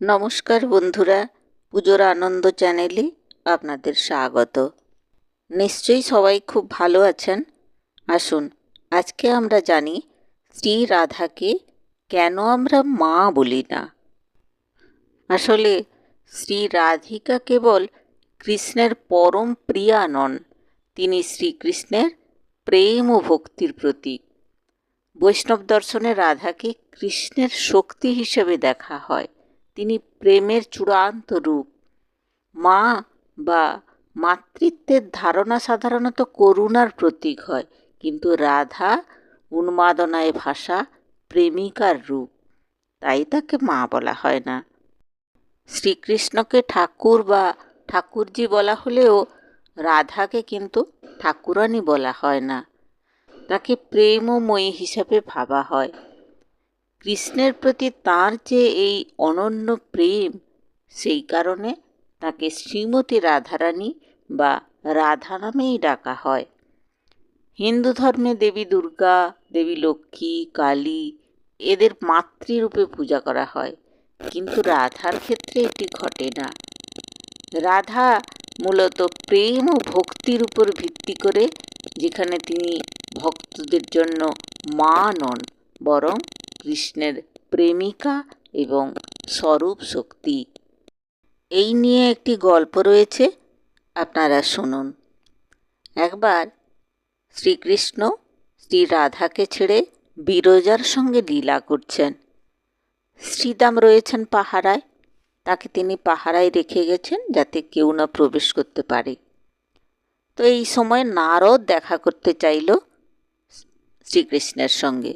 নমস্কার বন্ধুরা, পুজোর আনন্দ চ্যানেলে আপনাদের স্বাগত। নিশ্চয়ই সবাই খুব ভালো আছেন। আসুন আজকে আমরা জানি শ্রী রাধাকে কেন আমরা মা বলি না। আসলে শ্রী রাধিকা কেবল কৃষ্ণের পরম প্রিয়া নন, তিনি শ্রীকৃষ্ণের প্রেম ও ভক্তির প্রতীক। বৈষ্ণব দর্শনে রাধাকে কৃষ্ণের শক্তি হিসেবে দেখা হয়। তিনি প্রেমের চূড়ান্ত রূপ। মা বা মাতৃত্বের ধারণা সাধারণত করুণার প্রতীক হয়, কিন্তু রাধা উন্মাদনায় ভাসা প্রেমিকার রূপ, তাই তাকে মা বলা হয় না। শ্রীকৃষ্ণকে ঠাকুর বা ঠাকুরজি বলা হলেও রাধাকে কিন্তু ঠাকুরানী বলা হয় না, তাকে প্রেমময়ী হিসাবে ভাবা হয়। কৃষ্ণের প্রতি তাঁর যে এই অনন্য প্রেম, সেই কারণে তাকে শ্রীমতী রাধারানী বা রাধা নামেই ডাকা হয়। হিন্দু ধর্মে দেবী দুর্গা, দেবী লক্ষ্মী, কালী এদের মাতৃরূপে পূজা করা হয়, কিন্তু রাধার ক্ষেত্রে এটি ঘটে না। রাধা মূলত প্রেম ও ভক্তির উপর ভিত্তি করে, যেখানে তিনি ভক্তদের জন্য মা নন, বরং কৃষ্ণের প্রেমিকা এবং স্বরূপ শক্তি। এই নিয়ে একটি গল্প রয়েছে, আপনারা শুনুন। একবার শ্রীকৃষ্ণ শ্রী রাধাকে ছেড়ে বিরজার সঙ্গে লীলা করছেন। শ্রীদাম রয়েছেন পাহারায়, তাকে তিনি পাহারায় রেখে গেছেন যাতে কেউ না প্রবেশ করতে পারে। তো এই সময় নারদ দেখা করতে চাইল শ্রীকৃষ্ণের সঙ্গে,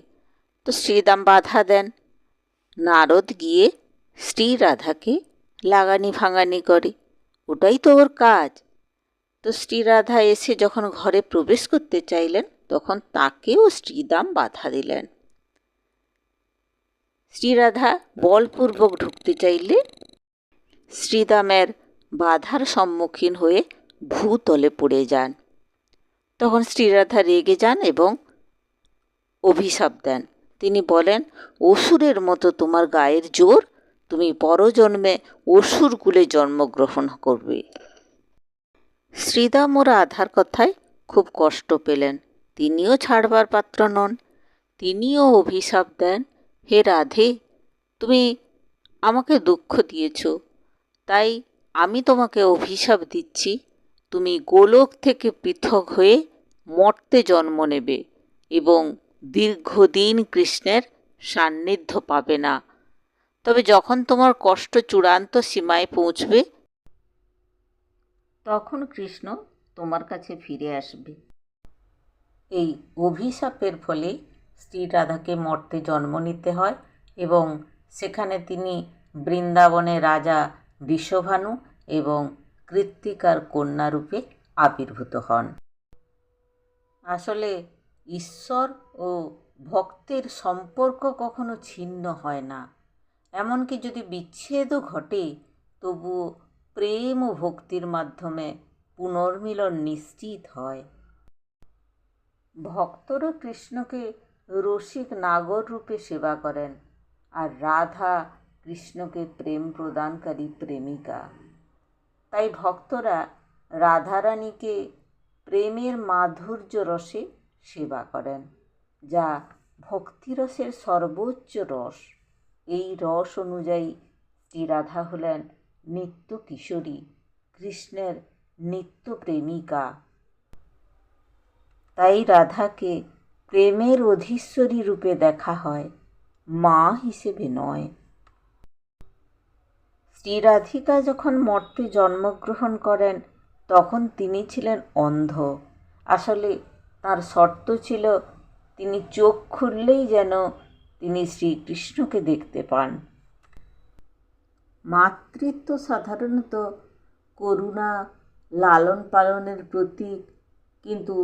তো শ্রীদাম বাধা দেন। নারদ গিয়ে শ্রী রাধাকে লাগানি ভাঙানি করে, ওটাই তো ওর কাজ। তো শ্রী রাধা এসে যখন ঘরে প্রবেশ করতে চাইলেন, তখন তাকেও শ্রীদাম বাধা দিলেন। শ্রীরাধা বলপূর্বক ঢুকতে চাইলে শ্রীদামের বাধার সম্মুখীন হয়ে ভূতলে পড়ে যান। তখন শ্রীরাধা রেগে যান এবং অভিশাপ দেন। তিনি বলেন, অসুরের মতো তোমার গায়ের জোর, তুমি পরজন্মে অসুর কুলে জন্মগ্রহণ করবে। শ্রীদাম ও রাধার কথায় খুব কষ্ট পেলেন, তিনিও ছাড়বার পাত্র নন। তিনিও অভিশাপ দেন, হে রাধে, তুমি আমাকে দুঃখ দিয়েছ, তাই আমি তোমাকে অভিশাপ দিচ্ছি, তুমি গোলক থেকে পৃথক হয়ে মর্তে জন্ম নেবে এবং দীর্ঘদিন কৃষ্ণের সান্নিধ্য পাবে না। তবে যখন তোমার কষ্ট চূড়ান্ত সীমায় পৌঁছবে, তখন কৃষ্ণ তোমার কাছে ফিরে আসবে। এই অভিশাপের ফলে শ্রী রাধাকে মর্তে জন্ম নিতে হয় এবং সেখানে তিনি বৃন্দাবনে রাজা বৃষভানু এবং কৃত্তিকার কন্যারূপে আবির্ভূত হন। আসলে ঈশ্বর ও ভক্তের সম্পর্ক কখনো ছিন্ন হয় না, এমনকি যদি বিচ্ছেদও ঘটে, তবুও প্রেম ও ভক্তির মাধ্যমে পুনর্মিলন নিশ্চিত হয়। ভক্তরা কৃষ্ণকে রসিক নাগর রূপে সেবা করেন, আর রাধা কৃষ্ণকে প্রেম প্রদানকারী প্রেমিকা। তাই ভক্তরা রাধারানীকে প্রেমের মাধুর্য রসে সেবা করেন, যা ভক্তিরসের সর্বোচ্চ রস। এই রস অনুযায়ী শ্রী রাধা হলেন নিত্য কিশোরী, কৃষ্ণের নিত্য প্রেমিকা। তাই রাধাকে প্রেমের অধীশ্বরী রূপে দেখা হয়, মা হিসেবে নয়। শ্রী রাধিকা যখন মর্তে জন্মগ্রহণ করেন, তখন তিনি ছিলেন অন্ধ। আসলে তার শর্ত ছিল, তিনি চোখ খুললেই যেন তিনি শ্রীকৃষ্ণকে দেখতে পান। মাতৃত্ব সাধারণত করুণা, লালন পালনের প্রতীক, কিন্তু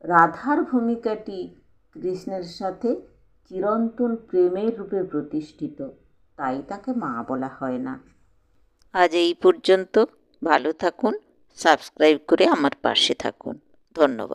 রাধার ভূমিকাটি কৃষ্ণের সাথে চিরন্তন প্রেমের রূপে প্রতিষ্ঠিত, তাই তাকে মা বলা হয় না। আজ এই পর্যন্ত। ভালো থাকুন, সাবস্ক্রাইব করে আমার পাশে থাকুন। ধন্যবাদ।